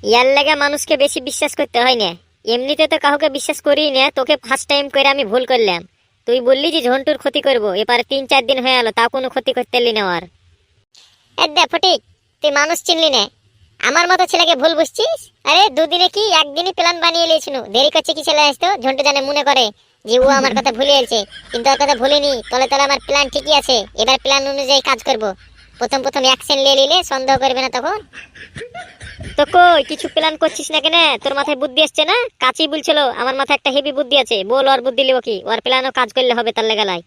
ইয়ার লাগা মানুষকে বেশি বিশ্বাস করতে হয় না। এমনিতে তো কাউকে বিশ্বাস করি না, তোকে ফার্স্ট টাইম করে আমি ভুল করলাম। তুই বললি যে ঝন্টুর ক্ষতি করবো, এবারে 3-4 দিন হয়ে গেল, তাও কোনো ক্ষতি করতে এলি না আর। দেখ ফটিক, তুই মানুষ চিনলি না, আমার মতো ছেলেকে ভুল বুঝছিস। আরে দুদিনে কি একদিনই প্ল্যান বানিয়ে লিয়েছিল, দেরি করছে কি ছেলে আসতো। ঝন্টু জানে মনে করে যে ও আমার কথা ভুলে গেছে, কিন্তু ওর কথা ভুলিনি। তলে তলে আমার প্ল্যান ঠিকই আছে, এবার প্ল্যান অনুযায়ী কাজ করব। প্রথম প্রথম অ্যাকশন নিয়ে নিলে সন্দেহ করবে না তখন। তো কই কিছু প্ল্যান করছিস না কেন? তোর মাথায় বুদ্ধি আসছে না? কাচি বলছিল আমার মাথায় একটা হেভি বুদ্ধি আছে, বল ওর বুদ্ধি লিব কি, ওর প্ল্যানও কাজ করলে হবে তার লেগালাই।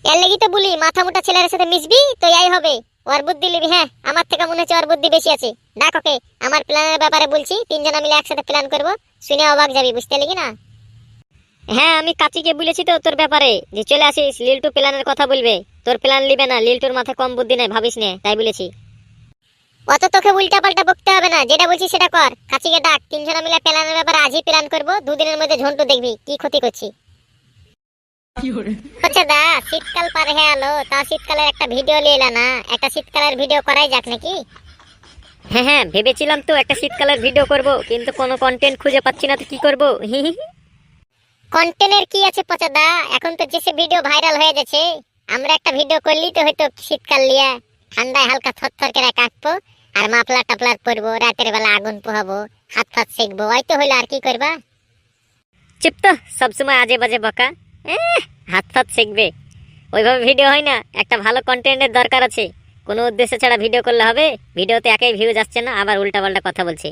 এর লাগি তো বলি মাথা মোটা ছেলের সাথে মিশবি তো এই হবে, ওর বুদ্ধি লিবি। হ্যাঁ, আমার থেকে মনে হচ্ছে ওর বুদ্ধি বেশি আছে। ডাক ওকে, আমার প্ল্যানের ব্যাপারে বলছি, 3 জনা মিলে একসাথে প্ল্যান করব, শুনে অবাক যাবি, বুঝতে লাগি না? হ্যাঁ, আমি কাচিকে বলেছি তো তোর ব্যাপারে, যে চলে আসিস, লিল্টু প্ল্যানের কথা বলবে। তোর প্ল্যান লিবে না, লিল্টুর মাথায় কম বুদ্ধি নেই, ভাবিস নে, তাই বলেছি। অত তোকে উল্টা পাল্টা বকতে হবে না, যেটা বলছি সেটা কর। কাচিকে ডাক, 3 জনা মিলে প্ল্যানের ব্যাপারে আজই প্ল্যান করব, 2 দিনের মধ্যে ঝন্টু দেখবি কি ক্ষতি করছি। আচ্ছা দা, শীতকাল পার হয়ে গেল, তা শীতকালের একটা ভিডিও নিয়ে এলা না? একটা শীতকালের ভিডিও করাই যাক নাকি? হ্যাঁ হ্যাঁ, ভেবেছিলাম তো একটা শীতকালের ভিডিও করব, কিন্তু কোনো কন্টেন্ট খুঁজে পাচ্ছি না, তো কি করব? কন্টেন্টের কি আছে পচাদা, এখন তো যেসে ভিডিও ভাইরাল হয়ে যাচ্ছে, আমরা একটা ভিডিও করলি তো হয়তো শীতকাল লিয়া, ঠান্ডায় হালকা থরথর করে কাটবো, আর মাফলার টাফলার পরবো, রাতের বেলা আগুন পোহাবো, হাত ফাত সেকবো, হয়তো হইলো। আর কি করবা? চুপ তো, সবসময় আজে বাজে বকা। হাত ফাত সেকবে, ওইভাবে ভিডিও হয় না। একটা ভালো কন্টেন্টের দরকার আছে, কোনো উদ্দেশ্য ছাড়া ভিডিও করলে হবে? ভিডিওতে একই ভিউ যাচ্ছে না, আবার উল্টা পাল্টা কথা বলছে।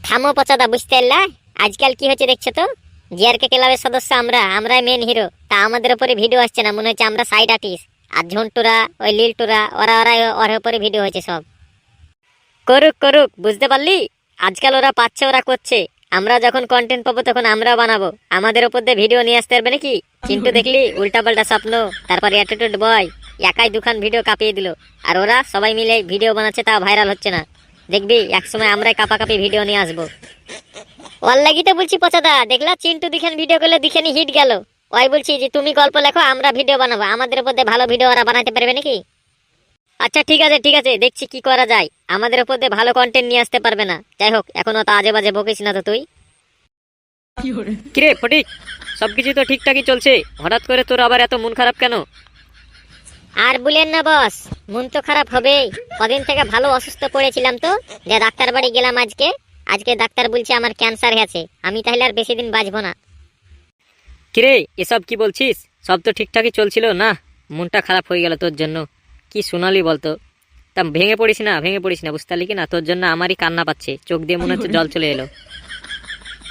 থামো পচাদা, বুঝতে পারলা? আজকাল কি হচ্ছে দেখছো তো, জিআরকে ক্লাবের সদস্য আমরাই মেন হিরো, তা আমাদের উপরে ভিডিও আসছে না, মনে হচ্ছে আমরা সাইড আর্টিস্ট। আর ঝন্টুরা, ওই লিলটুরা, ওর উপরে ভিডিও হয়েছে সব। করুক করুক, বুঝতে পারলি? আজকাল ওরা পাচ্ছে, ওরা করছে, আমরা যখন কন্টেন্ট পাবো তখন আমরাও বানাবো। আমাদের উপর দিয়ে ভিডিও নিয়ে আসতে পারবে নাকি? কিন্তু দেখলি উল্টা পাল্টা স্বপ্ন, তারপর অ্যাটিটিউড বয় একাই 2খান ভিডিও কাঁপিয়ে দিল, আর ওরা সবাই মিলে ভিডিও বানাচ্ছে, তা ভাইরাল হচ্ছে না। দেখবি একসময় আমরাই কাপাকাপি ভিডিও নিয়ে আসবো। ওর লাগি তো বলছি পচাদা, দেখলা চিন্টু দিখান ভিডিও করলে দিখানি হিট গেল। ওই বলছি যে তুমি গল্প লেখো, আমরা ভিডিও বানাবো, আমাদের উপর দিয়ে ভালো ভিডিও ওরা বানাতে পারবে নাকি? আচ্ছা ঠিক আছে ঠিক আছে, দেখছি কি করা যায়। আমাদের উপর দিয়ে ভালো কন্টেন্ট নিয়ে আসতে পারবে না, যাই হোক, এখনো তো আজে বাজে বকিস না তো তুই। কিরে ফটিক, সবকিছু তো ঠিকঠাকই চলছে, হঠাৎ করে তোর আবার এত মন খারাপ কেন? আর বলেন না বস, মন তো খারাপ হবেই। কদিন থেকে ভালো অসুস্থ পড়েছিলাম তো, যে ডাক্তার বাড়ি গেলাম আজকে। আজকে ডাক্তার বলছে আমার ক্যান্সার হয়েছে, আমি তাহলে আর বেশি দিন বাঁচবো না। কিরে এসব কি বলছিস? সব তো ঠিকঠাকই চলছিল না, মনটা খারাপ হয়ে গেল তোর জন্য। কি শোনালি বলতো? তা ভেঙে পড়িস না, ভেঙে পড়িস না, বুঝতে পারলি কি না? তোর জন্য আমারই কান্না পাচ্ছে, চোখ দিয়ে মনে হচ্ছে জল চলে এলো।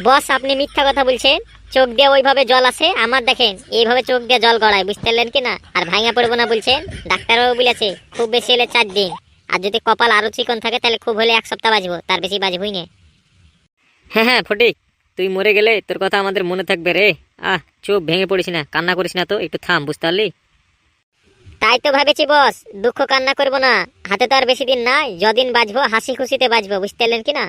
বস আপনি মিথ্যা কথা বলছেন, চোখ দিয়ে ওইভাবে জল আসে আমার, দেখেন এইভাবে চোখ দিয়ে জল গড়ায়, বুঝতে পারলেন কি না? আর ভাঙা পড়বো না বলছেন, ডাক্তারবাবু বলেছে খুব বেশি হলে 4 দিন, আর যদি কপাল আরো চিকন থাকে তাহলে খুব হলে 1 সপ্তাহ বাঁচবো, তার বেশি বাঁচবই না। হ্যাঁ হ্যাঁ ফটিক, তুই মরে গেলে তোর কথা আমাদের মনে থাকবে রে। চুপ, ভেঙে পড়িস না, কান্না করিস না, তো একটু থাম, বুঝতে পারলি? তাই তো ভাবেছি বস, দুঃখ কান্না করবো না, হাতে তো আর বেশি দিন নাই, যদিন বাঁচবো হাসি খুশিতে বাঁচবো, বুঝতে পারলেন কি না?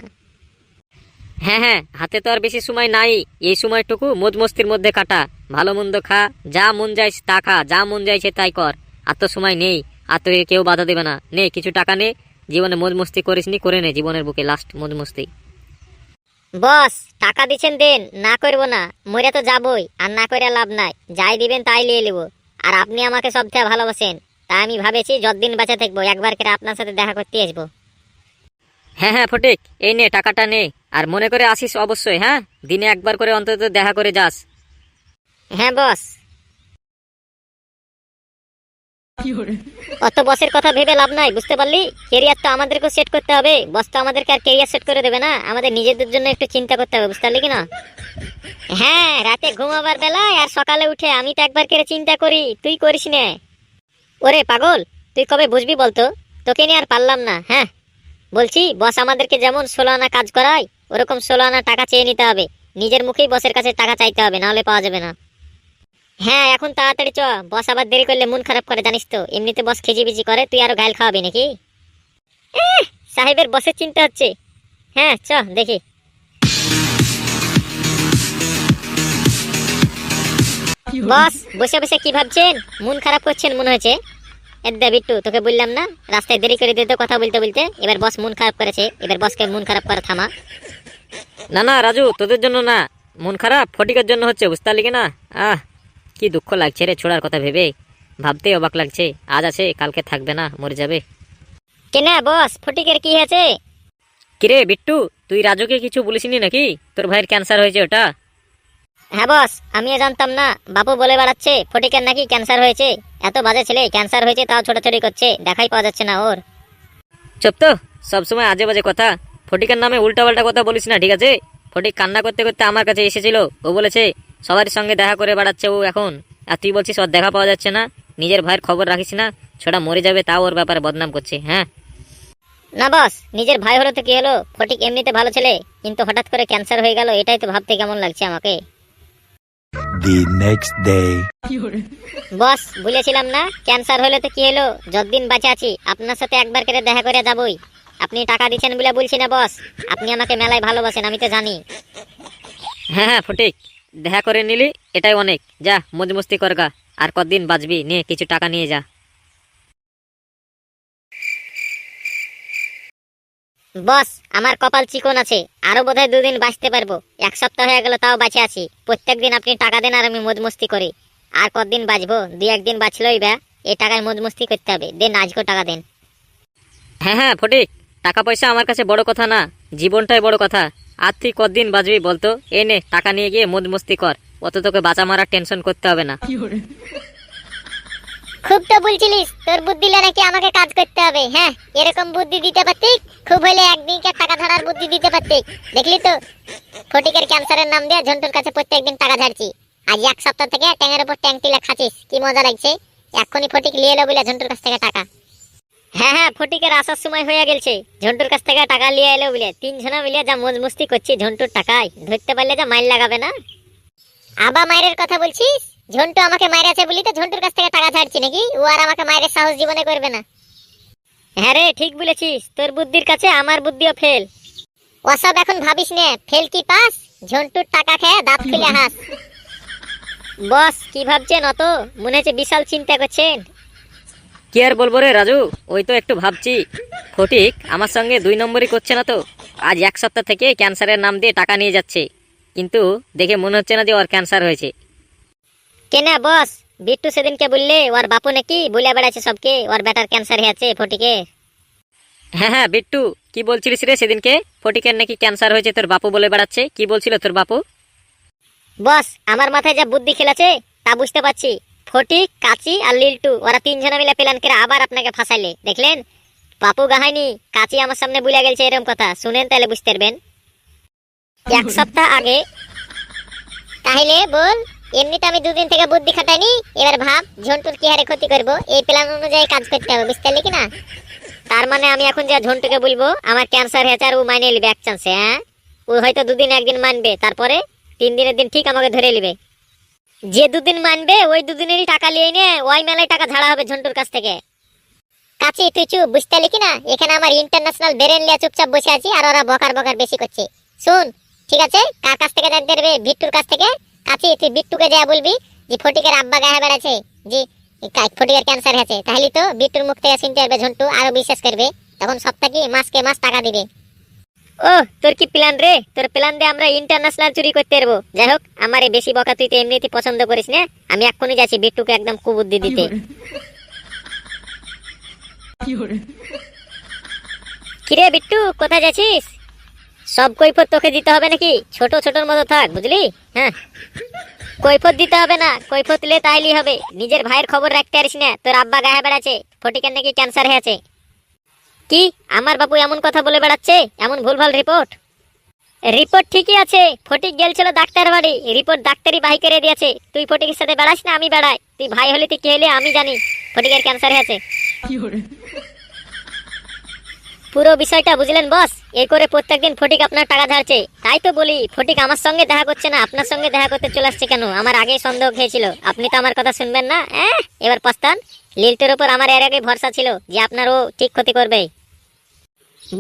হ্যাঁ হ্যাঁ, হাতে তো আর বেশি সময় নাই, এই সময়টুকু মौज মস্তির মধ্যে কাটা, ভালো মন্দ খা, যা মন যায় তা খা, যা মন যাইছে তাই কর। আর তো সময় নেই, আর তো কেউ বাধা দেবে না। নে কিছু টাকা নে, জীবনে মौज মস্তি করিসনি, করে নে জীবনের বুকে লাস্ট মौज মস্তি। বস টাকা দিচ্ছেন দেন, না করবো না, মরে তো যাবই, আর না করে লাভ নাই, যাই দিবেন তাই নিয়ে নেবো। আর আপনি আমাকে সব থেকে ভালোবাসেন, তাই আমি ভাবেছি যতদিন বাঁচা থাকবো একবার করে আপনার সাথে দেখা করতে আসবো। হ্যাঁ হ্যাঁ ফটিক, এই নে টাকাটা নে, আর মনে করে আসিস অবশ্যই। হ্যাঁ, দিনে একবার করে অন্তত দেখা করে যাস। হ্যাঁ বস। অত বসের কথা ভেবে লাভ নাই, বুঝতে পারলি? কেরিয়ার তো আমাদেরকে সেট করতে হবে, বস তো আমাদেরকে আর কেরিয়ার সেট করে দেবে না, আমাদের নিজেদের জন্য একটু চিন্তা করতে হবে, বুঝতে পারলি কি না? হ্যাঁ, রাতে ঘুমাবার বেলায় আর সকালে উঠে আমি তো একবার করে চিন্তা করি, তুই করিস না। ওরে পাগল, তুই কবে বুঝবি বলতো? তোকে নিয়ে আর পারলাম না। হ্যাঁ বলছি, বস আমাদেরকে যেমন 16 আনা কাজ করায়, ওরকম 16 আনা টাকা চেয়ে নিতে হবে, নিজের মুখেই বসের কাছে টাকা চাইতে হবে, নাহলে পাওয়া যাবে না। হ্যাঁ এখন তাড়াতাড়ি চ, বস আবার দেরি করলে মন খারাপ করে, জানিস তো, এমনিতে বস খেজিবিজি করে, তুই আরো গাইল খাওয়াবি নাকি? সাহেবের বসের চিন্তা হচ্ছে। হ্যাঁ চ দেখি। বস বসে বসে কি ভাবছেন? মন খারাপ করছেন মনে হচ্ছে। এদ্দা বিট্টু, তোকে বললাম না রাস্তায় দেরি করে দিতে কথা বলতে বলতে। এবার বস মন খারাপ করেছে, এবার বসকে মন খারাপ করে থামা। না না রাজু, তোদের জন্য না, মন খারাপ ফটিকের জন্য হচ্ছে, বুঝতে পারলি কি না? আহ, কি দুঃখ লাগছে রে ছোড়ার কথা ভেবে, ভাবতেই অবাক লাগছে। আজ আছে কালকে থাকবে না, মরে যাবে। কেনা বস, ফটিকের কি হয়েছে? কিরে বিট্টু, তুই রাজুকে কিছু বলিসনি নাকি তোর ভাইয়ের ক্যান্সার হয়েছে ওটা? হ্যাঁ বস, আমিও জানতাম না। বাপু বলে বেড়াচ্ছে ফটিকের নাকি ক্যান্সার হয়েছে। এত বাজে ছেলে, ক্যান্সার হয়েছে তাও ছোটাছুটি করছে, দেখাই পাওয়া যাচ্ছে না ওর। চুপ তো, সবসময় আজে বাজে কথা। ফটিকের নামে উল্টাপাল্টা কথা বলিস না, ঠিক আছে? ফটিক কান্না করতে করতে আমার কাছে এসেছিল, ও বলেছে সবার সঙ্গে দেখা করে বেড়াচ্ছে ও এখন। আর তুই বলছিস ওর দেখা পাওয়া যাচ্ছে না, নিজের ভাইয়ের খবর রাখিস না, ছোটা মরে যাবে তাও ওর ব্যাপারে বদনাম করছে। হ্যাঁ না বস, নিজের ভাই হলো তো কি হলো, ফটিক এমনিতে ভালো ছেলে, কিন্তু হঠাৎ করে ক্যান্সার হয়ে গেল, এটাই তো ভাবতে কেমন লাগছে আমাকে। The next day. বস বলেছিলাম না ক্যান্সার হলে তো কি হলো, যতদিন বাঁচে আছি আপনার সাথে একবার করে দেখা করে যাবই। আপনি টাকা দিচ্ছেন বলে বলছি না বস, আপনি আমাকে মেলায় ভালোবাসেন, আমি তো জানি। হ্যাঁ হ্যাঁ ফটিক, দেখা করে নিলি এটাই অনেক। যা মজ মস্তি করগা, আর কতদিন বাঁচবি, নিয়ে কিছু টাকা নিয়ে যা। বস আমার কপাল চিকন আছে, আরো বোধহয় 2 দিন বাঁচতে পারবো। 1 সপ্তাহ হয়ে গেল তাও বাঁচে আছি। প্রত্যেকদিন আপনি টাকা দেন আর আমি মজ মস্তি করি। আর কতদিন বাঁচবো, 2-1 দিন বাঁচলোই বা, এই টাকায় মজ মস্তি করতে হবে। দেন আজকেও টাকা দেন। হ্যাঁ হ্যাঁ ফটিক, টাকা পয়সা আমার কাছে বড় কথা না, জীবনটাই বড় কথা। আর তুই কতদিন বাঁচবি বলতো? এই নে টাকা নিয়ে গিয়ে মজ মস্তি কর, অত তোকে বাঁচা মারার টেনশন করতে হবে না। খুব তো বলছিলিস তোর বুদ্ধি দিলে নাকি আমাকে কাজ করতে হবে। হ্যাঁ, এরকম বুদ্ধি দিতে পারতি, খুব হলে একদিনকে টাকা ধারার বুদ্ধি দিতে পারতি। দেখলি তো, ফটিকের ক্যান্সারের নাম দিয়ে ঝন্টুর কাছে প্রত্যেকদিন টাকা ধারছি। আজ 1 সপ্তাহ থেকে ট্যাঙের উপর ট্যাং তুলে খাচ্ছিস, কি মজা লাগছে। এক্ষুনি ফটিক নিয়ে এলো বলে ঝন্টুর কাছ থেকে টাকা। হ্যাঁ হ্যাঁ, ফটিকের আসার সময় হয়ে গেছে, ঝন্টুর কাছ থেকে টাকা নিয়ে এলো বলে। 3 জনা মিলে যা মজ মস্তি করছি ঝন্টুর টাকায়, ধরতে পারলে যা মাইল লাগাবে না। আবা মায়ের কথা বলছিস? ঝন্টু আমাকে মাইরেছে বলি তো ঝন্টুর কাছ থেকে টাকা ধারছি নাকি? ও আর আমাকে মায়ের সাহস জীবনে করবে না। হ্যাঁ রে, ঠিক বলেছিস, তোর বুদ্ধির কাছে আমার বুদ্ধিও ফেল। ওসব এখন ভাবিস নে, ফেল কি পাস, ঝন্টুর টাকা খেয়ে দাঁত খুলে হাস। বস কি ভাবছেন অত? মনে হচ্ছে বিশাল চিন্তা করছেন। কি আর বলবো রে রাজু, ওই তো একটু ভাবছি। ফটিক আমার সঙ্গে 2 নম্বরই করছে না তো। আজ 1 সপ্তাহ থেকে ক্যান্সারের নাম দিয়ে টাকা নিয়ে যাচ্ছে, কিন্তু দেখে মনে হচ্ছে না যে ওর ক্যান্সার হয়েছে। কেনা বস, বিট্টু সেদিনকে বললে ওর বাপু নাকি বলে বেড়াচ্ছে সবকে ওর বেটার ক্যান্সার হয়েছে ফটিকে। হ্যাঁ হ্যাঁ বিট্টু, কি বলছিলিস রে সেদিনকে? ফটিকের নাকি ক্যান্সার হয়েছে, তোর বাপু বলে বেড়াচ্ছে। কি বলছিল তোর বাপু? বস আমার মাথায় যা বুদ্ধি খেলেছে তা বুঝতে পারছি। ফটিক, কাচি আর লিল্টু ওরা 3 জনা মিলে প্ল্যান করে আবার আপনাকে ফাঁসাইলে, দেখলেন? বাপু গাহাইনি, কাচি আমার সামনে বুলে গেছে এরকম কথা। শুনেন তাহলে বুঝতে পারবেন। 1 সপ্তাহ আগে তাহলে বল, এমনিতে আমি 2 দিন থেকে বুদ্ধি খাটাইনি। এবার ভাব ঝন্টুর কি হারে ক্ষতি করবো, এই প্ল্যান অনুযায়ী কাজ করতে হবে, বুঝতে পারলি কিনা? তার মানে আমি এখন যা ঝন্টুকে বলবো আমার ক্যান্সার হয়েছে আর ও মাইনে নিবে 1 চান্সে। হ্যাঁ, ও হয়তো 2 দিন 1 দিন মানবে, তারপরে 3 দিনের দিন ঠিক আমাকে ধরে নিবে। যে 2 দিন মানবে ওই 2 দিনেরই টাকা নিয়ে নে, ওই মেলায় টাকা ঝাড়া হবে ঝন্টুর কাছ থেকে। কাচি তুই চুপ, বুঝতে পারলি কিনা? এখানে আমার ইন্টারন্যাশনাল ব্রেন লিয়া চুপচাপ বসে আছি আর ওরা বকার বকার বেশি করছে। শুন, ঠিক আছে, কার কাছ থেকে জানতে পারবে? বিট্টুর কাছ থেকে। কাচি তুই বিট্টুকে যা বলবি যে ফটিকের আব্বা গায়ে বেড়াচ্ছে, যে ফটিকের ক্যান্সার হয়েছে, তাহলে তো বিট্টুর মুখ থেকে শুনতে পারবে, ঝন্টু আরো বিশ্বাস করবে, তখন সপ্তাহে কি মাসকে মাস টাকা দিবে। ও তোর কি প্ল্যান রে? তোর প্ল্যান দিয়ে আমরা ইন্টারন্যাশনাল চুরি করতে পারবো। যাই হোক, আমার এই বেশি বকা তুই তো এমনিতেই পছন্দ করিস না। আমি এক্ষুনি যাচ্ছি বিট্টুকে একদম কুবুদ্ধি দিতে। কিরে বিট্টু, কোথায় যাচ্ছিস? সব কৈফত তোকে দিতে হবে নাকি? ছোট ছোটর মতো থাক, বুঝলি? হ্যাঁ, কৈফত দিতে হবে না, কৈফত লে তাইলেই হবে। নিজের ভাইয়ের খবর রাখতে পারিস না? তোর আব্বা গায়ে বেড়াচ্ছে ফটিকের নাকি ক্যান্সার হয়েছে। কি আমার বাবু এমন কথা বলে বেড়াচ্ছে? এমন ভুলভাল রিপোর্ট? রিপোর্ট ঠিকই আছে, ফটিক গেলছিল ডাক্তার বাড়ি, রিপোর্ট ডাক্তারই বাই করে দিয়েছে। তুই ফটিকের সাথে বেড়াস না, আমি বেড়াই। তুই ভাই হলে তুই কি হলে আমি জানি ফটিকের ক্যান্সার হয়েছে। পুরো বিষয়টা বুঝলেন বস? এই করে প্রত্যেকদিন ফটিক আপনার টাকা ধারছে। তাই তো বলি, ফটিক আমার সঙ্গে দেখা করছে না, আপনার সঙ্গে দেখা করতে চলে আসছে কেন? আমার আগেই সন্দেহ হয়েছিল। আপনি তো আমার কথা শুনবেন না। এবার পস্তান। লিল্টের উপর আমার এর আগে ভরসা ছিল যে আপনার ও ঠিক ক্ষতি করবে।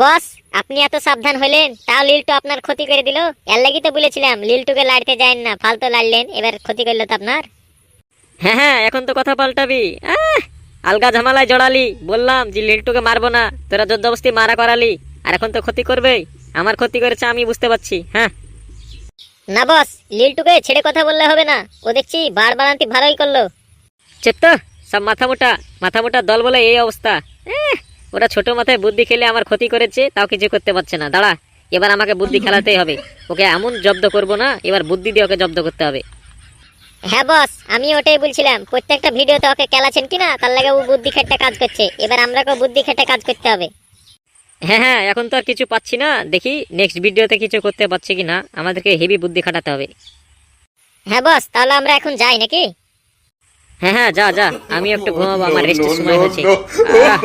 বস আপনি এত সাবধান হলেন, তাও লিল্টু আপনার ক্ষতি করে দিল। এর লাগি তো বলেছিলাম লিল্টুকে লাড়তে যায়েন না, ফালতু লাড়লেন, এবার ক্ষতি করলো তো আপনার। হ্যাঁ হ্যাঁ, এখন তো কথা পাল্টাবি। আলগা ঝামেলায় জড়ালি, বললাম যে লিল্টুকে মারবো না, তোরা জোরজবস্তি মারা করালি, আর এখন তো ক্ষতি করবেই। আমার ক্ষতি করেছে আমি বুঝতে পারছি। হ্যাঁ না বস, লিল্টুকে ছেড়ে কথা বললে হবে না, ও দেখছি বাড়ান্তি ভালোই করলো। চেত্ত, সব মাথা মোটা দল বলে এই অবস্থা। ওরা ছোট মাথায় বুদ্ধি খেলে আমার ক্ষতি করেছে, তাও কিছু করতে পারছে না। দাঁড়া, এবার আমাকে বুদ্ধি খেলাতেই হবে। ওকে এমন জব্দ করবো না, এবার বুদ্ধি দিয়ে ওকে জব্দ করতে হবে। হ্যাঁ বস, আমি ওটাই বলছিলাম, প্রত্যেকটা ভিডিওতে ওকে খেলাছেন কিনা, তার লাগে ও বুদ্ধি খেটে কাজ করছে। এবার আমরাকে বুদ্ধি খেটে কাজ করতে হবে। হ্যাঁ হ্যাঁ, এখন তো আর কিছু পাচ্ছি না, দেখি নেক্সট ভিডিওতে কিছু করতে পারছি কিনা। আমাদেরকে হেভি বুদ্ধি খাটাতে হবে। হ্যাঁ বস, তাহলে আমরা এখন যাই নাকি? হ্যাঁ হ্যাঁ, যা যা, আমি একটু ঘুমাবো, আমার রেস্টের সময় হয়েছে। আহ।